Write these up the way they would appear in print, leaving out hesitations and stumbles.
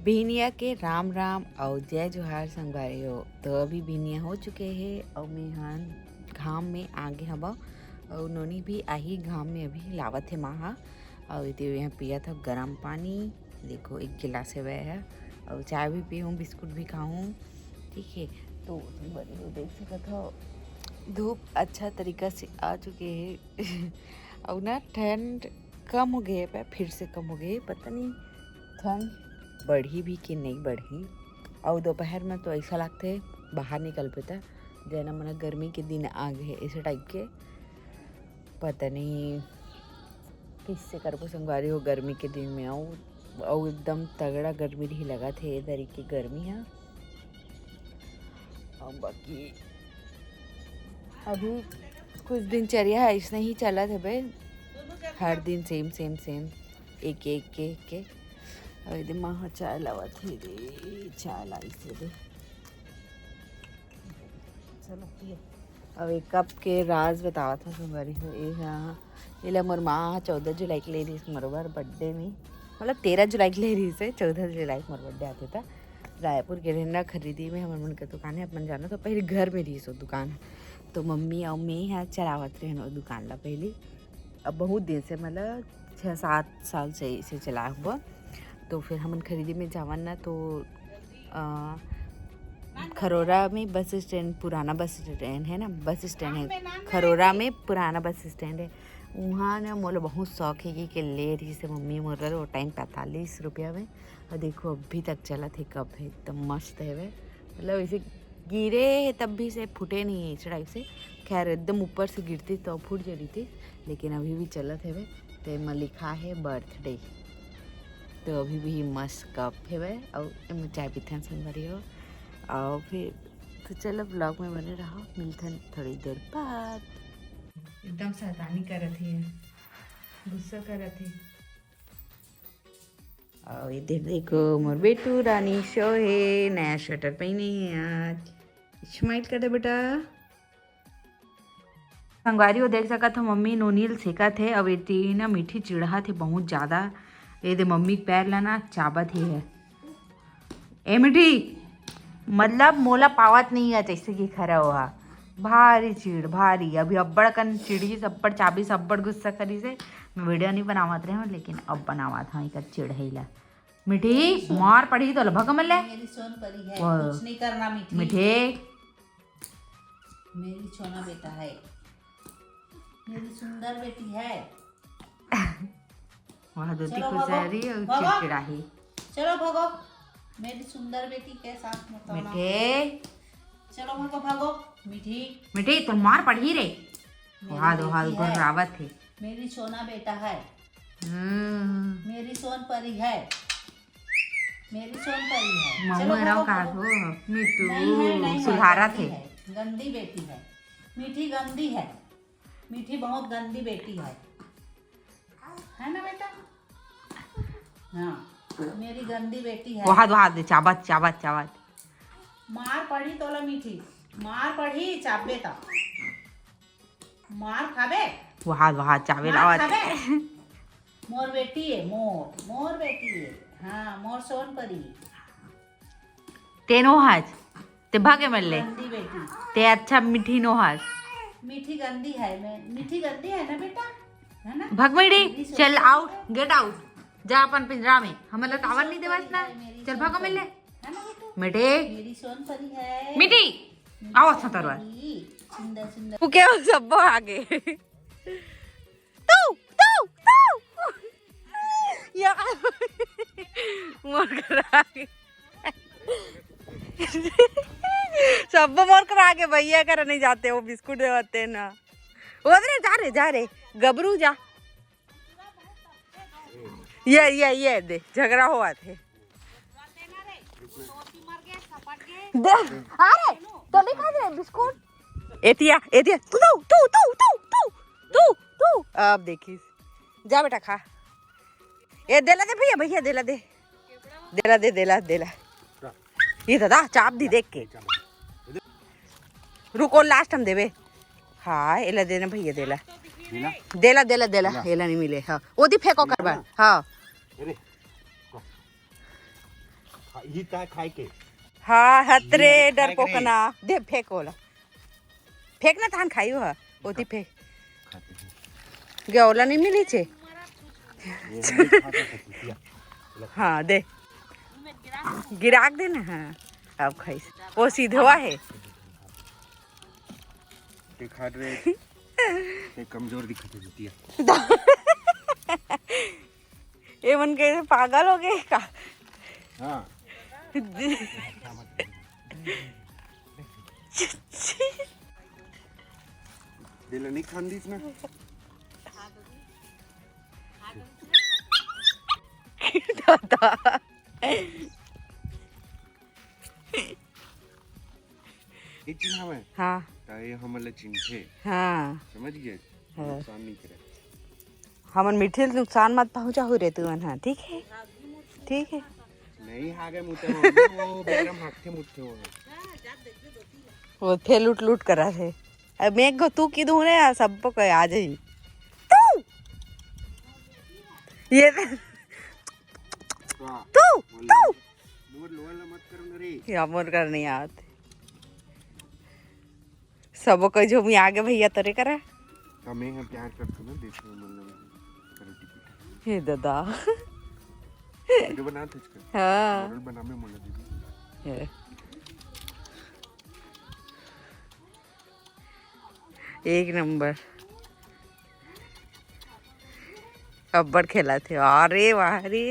भिनिया के राम राम और जय जोहार संगवारी हो। तो अभी भिनिया हो चुके हैं और मैं हाँ घाम में आगे हवा और नोनी भी आही घाम में अभी लावत है महा। और ये यहाँ पिया था गर्म पानी, देखो एक गिलास है वह है, और चाय भी पी हूँ, बिस्कुट भी खाऊँ। ठीक है, तो बड़ी हो देख सकते हो धूप अच्छा तरीका से आ चुके हैं और ना ठंड कम हो गई है, फिर से कम हो गई, पता नहीं ठंड बढ़ी भी कि नहीं बढ़ी। और दोपहर में तो ऐसा लगता है बाहर निकल पाता जैना मना गर्मी के दिन आ गए ऐसे टाइप के, पता नहीं किससे कर को संगवारी हो गर्मी के दिन में आओ। और एकदम तगड़ा गर्मी ही लगा थे इधर की गर्मी है। और बाकी अभी कुछ दिनचर्या ऐसा ही चला था भाई, हर दिन सेम सेम सेम एक एक के और इधर माँ चाय लावा थी रे, चाय लाई से दे चलो पिए। अब एक कप के राज बतावा था संगवारी हो ये हाँ ये मोर माँ 14 जुलाई के ले रही मोर बर्थडे में, मतलब 13 जुलाई के ले रही से 14 जुलाई मोर बर्थडे आते था। रायपुर के रहना खरीदी में हमारे मन का दुकान है, अपन जाना तो पहले घर में रही सो दुकान, तो मम्मी और मैं यहाँ चलावत रहे वो दुकान ला पहले। अब बहुत दिन से मतलब 6-7 साल से इसे चला हुआ, तो फिर हम खरीदी में जावन ना तो खरोरा में बस स्टैंड, पुराना बस स्टैंड है ना, बस स्टैंड है खरोरा में, पुराना बस स्टैंड है वहाँ ना। मोला बहुत शौक है कि ले रही से मम्मी मोर वो टाइम 45 रुपया में, और देखो अभी तक चला थे कब है एकदम मस्त है वे, मतलब ऐसे गिरे है तब भी से फूटे नहीं है इस टाइप से। खैर एकदम ऊपर से गिरती तो फूट जा रही थी, लेकिन अभी भी चलत है वे। तो में लिखा है बर्थडे, तो अभी भी मस्त कप है वे और चाय पीते संगवारी हो। और फिर तो चलो ब्लॉग में बने रहो, मिलते हैं थोड़ी देर बाद। एकदम शैतानी करत है, गुस्सा करत है। और इधर देखो मोर बेटू रानी शो है, नया स्वेटर पहने है आज, स्माइल कर दे बेटा। संगवारी हो देख सका था मम्मी नोनील सेका थे, अब ये ना मीठी चिढ़ा थे बहुत ज़्यादा, ये दे मम्मी पैर लाना चाबत ही है ए मीठी, मतलब मोला पावत नहीं है जैसे कि खरा हुआ भारी चिड़ भारी। अभी अब्बड़ कन चिड़ी सब्बड़ चाबी सब्बड़ गुस्सा करी से मैं वीडियो नहीं बनावत रहे हूँ, लेकिन अब बनावा था एक चिड़ हैला। मीठी मार पड़ी तो लभा कमल ले, मेरी सोन परी है, कुछ नहीं करना मीठी। मीठे मेरी सोना बेटा है, मेरी सुंदर बेटी है। वहाँ दूती कुचारी और चिड़चिड़ाही। चलो भागो, मेरी सुंदर बेटी के साथ मत आना। मीठे चलो भागो भागो मीठी। मीठे तो मार पड़ी रे, वहाँ दो हाथ गुर्रावत है। मेरी सोना बेटा है, मेरी सोन परी है, मेरी सोन परी है। मम्मी राव का हो मिट्टू सुधारा थे। गंदी बेटी है मीठी, गंदी है मीठी, बहुत गंदी बेटी है ना बेटा? हाँ मेरी गंदी बेटी है। वहाँ दे चाबत चाबत चाबत मार पड़ी तोला मीठी, मार पड़ी चाबे ता मार खाबे, वहाँ चाबे लावत मोर बेटी है, मोर बेटी है। हाँ मोर सोन परी ते नो हाज ते भागे मल्ले गंदी बेटी ते अच्छा मीठी नो हाज, मीठी गंदी है, मैं मीठी गंदी है ना बेटा, है ना? भाग मेरी चल आउट, गेट आउट, जा अपन पिंजरा में, हमें कावन नहीं देवस ना, चल भागो मिल ले मीठे। मेरी सोन परी है मीठी आओ अच्छा तरवा सुंदर सुंदर तू क्या सब आगे तू तू तू यार मोर करा के सब मोर करा के भैया कर नहीं जाते, वो बिस्कुट देते ना उधर जा रे गबरू जा। ये दे झगड़ा हुआ थे दे, अरे तो नहीं खा रहे बिस्कुट एतिया एतिया तू तू तू तू तू तू तू अब देखिस जा बेटा खा, ये देला दे भैया भैया देला दे देला दे देला देला ये दादा चाप दी देख के रुको लास्ट हम देवे। हाँ एला देना भैया देला देला देला देला एला नहीं मिले। हाँ ओदी फेंको करबा। हाँ ही काय खाए के हाँ हतरे ये डर खाएगा पोकना दे फेंक ओला फेंक ना थान खाई हो ओती फेंक खाते हैं गौला नहीं मिली छे ये हम नहीं खा सकते क्या हाँ दे गिराक दे ना हाँ अब खाई वो सीधवा है ते खा रहे ते कमजोर दिखते जुतिया ये मन के पागल हो गए का हाँ दिल नहीं खांदीस ना दादा ये चिन्ह में हाँ ये हमले चिन्हे हाँ समझ गए हाँ। नुकसान नहीं करे हमन मीठे नुकसान मत पहुंचा हो रे तू हाँ ठीक है नहीं आगे मुते वो बेरम हाथे मुते हो वो थे लूट लूट करा थे अब मैं को तू की दूं रे सबको कह आ जाई तू ये तू मोर लोला मत करो न रे या मोर कर नहीं आते सबको कह जो मैं आगे भैया तोरे करा हमें हम प्यार करते ना देखो मतलब रोटी पीटा हे दादा वीडियो बनाते इसका हाँ मॉडल बना में मोला दीदी ये। एक नंबर अब्बड़ खेला थे अरे वाह रे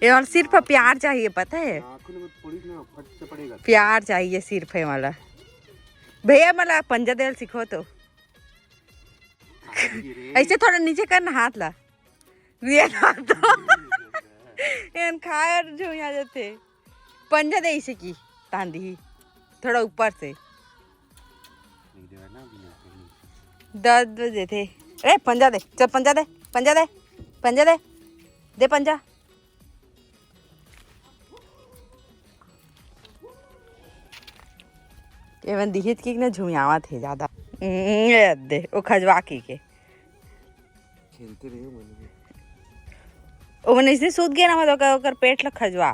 ये और सिर्फ प्यार चाहिए पता है आंखों में थोड़ी ना फट से पड़ेगा प्यार चाहिए सिर्फ है वाला भैया मला पंजा देल सीखो तो ऐसे थोड़ा नीचे करना हाथ ला ये ना तो इन खाए और जो यहाँ जाते पंजा दे इसे की तांदी थोड़ा ऊपर से नहीं देगा ना अभी नहीं 10 बजे थे अरे पंजा दे चल पंजा दे पंजा दे पंजा दे दे पंजा एवं दिखित की ना झुमियावा थे ज्यादा दे वो खजवा की के खेलते रहे मन में ओ मन इसने सूत गया ना मतलब ओकर पेट ल खजवा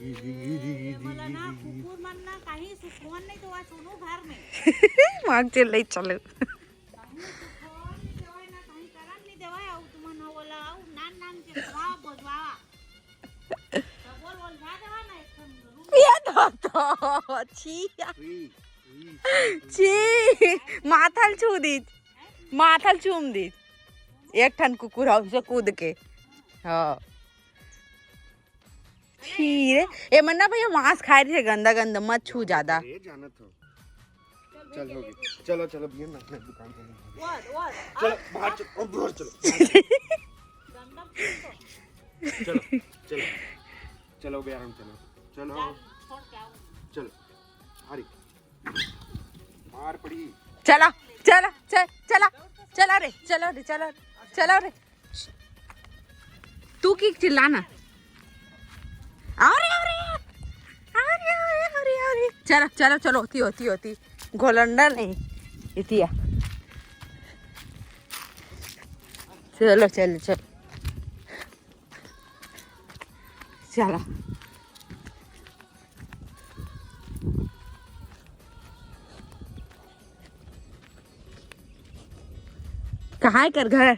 बोला ना कुकुर मन ना कहीं सुकून नहीं तो वहाँ सुनो घर में मांग चल ले चलो कहीं सुकून नहीं देवाय ना कहीं करन नहीं देवाय और तुम ना बोला और नान नान के खराब बजवावा तो बोल जा देवा ना एकदम ये तो छी छी माथल छू दी माथल चूम दी एक ठन कुकुर हाउ से कूद के हाँ छी रे ए मन्ना भैया मांस खाए थे गंदा गंदा मत छू ज्यादा ये जाना था चल हो गई चलो चलो भैया ना अपने दुकान पे चलो बाहर चलो बाहर चलो चलो चलो चलो भैया हम चलो चलो चलो हरी मार पड़ी चला चला चल चला चला रे चलो रे चलो चलो रे तू की चिल्लाना अरे अरे अरे अरे अरे अरे चलो चलो चलो होती घोलंडा नहीं इतिया चलो चलो चलो चलो कहाँ है कर घर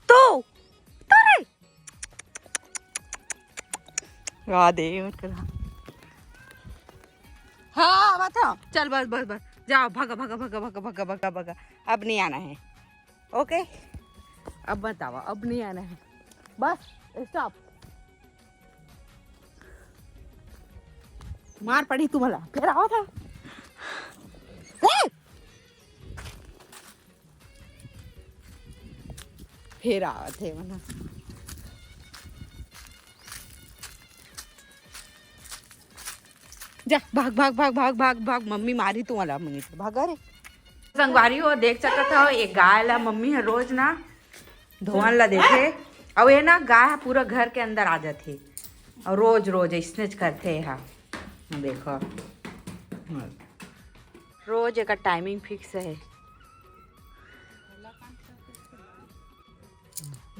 तो रे दे मत कर हाँ बताओ चल बस बस बस जाओ भागा भागा भागा भागा भागा भागा भागा अब नहीं आना है ओके अब बताओ अब नहीं आना है बस स्टॉप मार पड़ी तुम्हाला फिर आओ था फिर आवा थे मना जा भाग भाग भाग भाग भाग भाग मम्मी मारी तुम्हाला मम्मी भागा रे संगवारी हो देख सकत हो एक गाय ला मम्मी है रोज ना धोवन ला देखे और ये ना गाय पूरा घर के अंदर आ जाती और रोज रोज स्नेच करते हैं देखो रोज एक टाइमिंग फिक्स है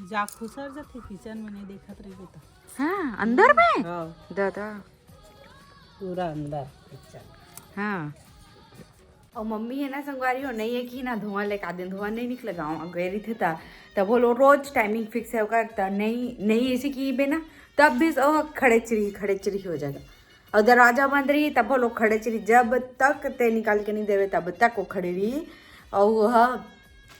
जा खुसर जाते किचन में नहीं देखत रही बेटा। हाँ अंदर में हाँ दादा पूरा अंदर किचन। हाँ और मम्मी है ना संगवारी हो नहीं है कि ना धुआं लेके आदि धुआं नहीं निकल गाँव गए रही थे तब वो लोग रोज टाइमिंग फिक्स है होगा नहीं ऐसी की बे ना तब भी खड़ेचरी हो जाएगा और दरवाजा बंद रही तब वो लोग खड़ेचरी जब तक ते निकाल के नहीं देवे तब तक वो खड़े रही और वह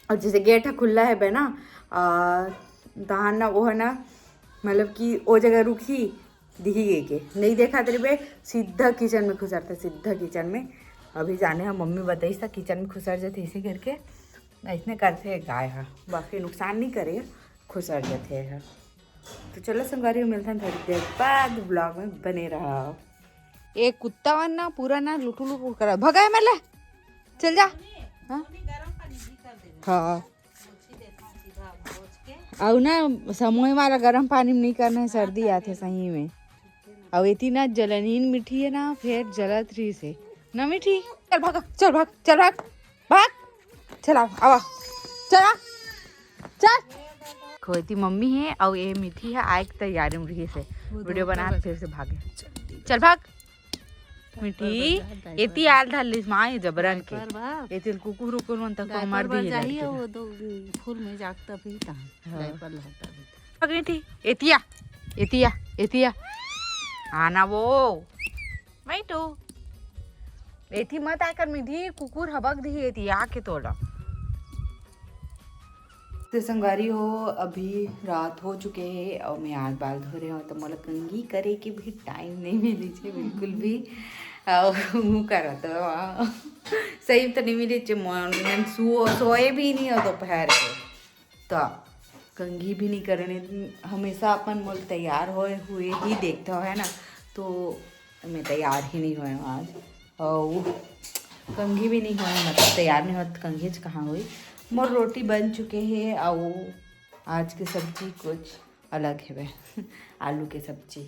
और जैसे गेट है खुला है बे ना तहाँ ना वो है ना मतलब कि वो जगह रुकी दिखी गई के नहीं देखा तेरे बे सीधा किचन में घुसरता सीधा किचन में। अभी जाने हम मम्मी बताई था किचन में घुसर जाते इसे करके ऐसे करते हैं गाय है बाकी नुकसान नहीं करे घुसर जाते हैं। तो चलो संगवारी मिलते हैं थोड़ी देर बाद ब्लॉग में बने रहा। एक कुत्ता वन ना पूरा ना लुटू लुटू करा भगाए मेले चल जा। हाँ और ना समय वाला गर्म पानी में नहीं करना है सर्दी आते सही में। अब इतनी ना जलनीन मीठी है ना फिर जलत रही से ना मीठी चल भाग चल भाग चल भाग भाग चला आवा चला चल खोती मम्मी है और ये मीठी है आए की तैयारी में रही से वीडियो बना फिर से भागे चल भाग मीठी एती आल धलिस माँ जबरन के एतिल कुकुर उकुर मन तक तो मार दी है वो तो फूल में जागता भी था डायपर लहता भी भाग मीठी एतिया एतिया एतिया आना वो मैं तो एथी मत आकर मीठी कुकुर हबक दी एती आके तोड़ा। तो संगवारी हो अभी रात हो चुके हैं और मैं आज बाल धो रहे हो तो मोला कंघी करे के भी टाइम नहीं मिली छे बिल्कुल भी और करा तो सही तो नहीं मिली छे मन सोए भी नहीं हो दोपहर के तो कंघी भी नहीं करने हमेशा अपन मोल तैयार हुए ही देखता है ना तो मैं तैयार ही नहीं हुए आज और कंघी भी नहीं हुई मतलब तैयार नहीं होती कंघी कहाँ हुई। मोर रोटी बन चुके हैं और आज की सब्जी कुछ अलग है वह आलू के सब्जी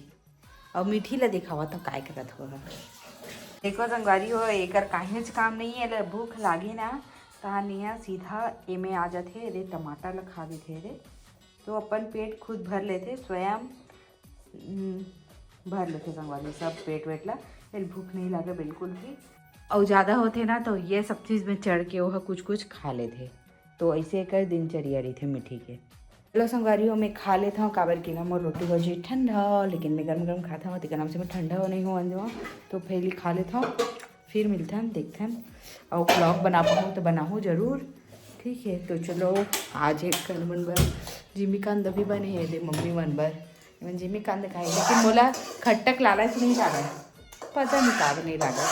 और मीठी ला देखा हुआ तो काय करत होगा। देखो संगवारी हो एक काहेच काम नहीं है भूख लागी ना तहाँ नहीं सीधा एमे आ जाते रे टमाटर ला खा देते रे तो अपन पेट खुद भर लेते स्वयं भर लेते संगवारी सब पेट वेट ला भूख नहीं लगे बिल्कुल भी और ज़्यादा होते ना तो ये सब चीज़ में चढ़ के वह कुछ खा लेते तो ऐसे कर दिनचर्या रही थे मीठी के। चलो संगवारियों में खा लेता हूँ काबर की ना मोर रोटी हो जाए ठंडा लेकिन मैं गर्म खाता हूँ तो नाम से मैं ठंडा हो नहीं हूँ अंजवा तो पहले खा लेता हूँ फिर मिलते हैं देखते हैं और ब्लॉग बना पाऊँ तो बनाऊँ ज़रूर ठीक है। तो चलो आज एक मन बर जिमी कांद भी बने है दे मम्मी मन बर जिमी कांद खाए लेकिन बोला खट्टक लालच नहीं लगा पता नहीं काग नहीं लगा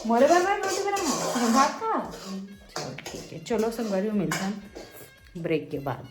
मोरे बार रोटी बनाना भात का चलो ठीक है। चलो संगवारी मिलते हैं ब्रेक के बाद।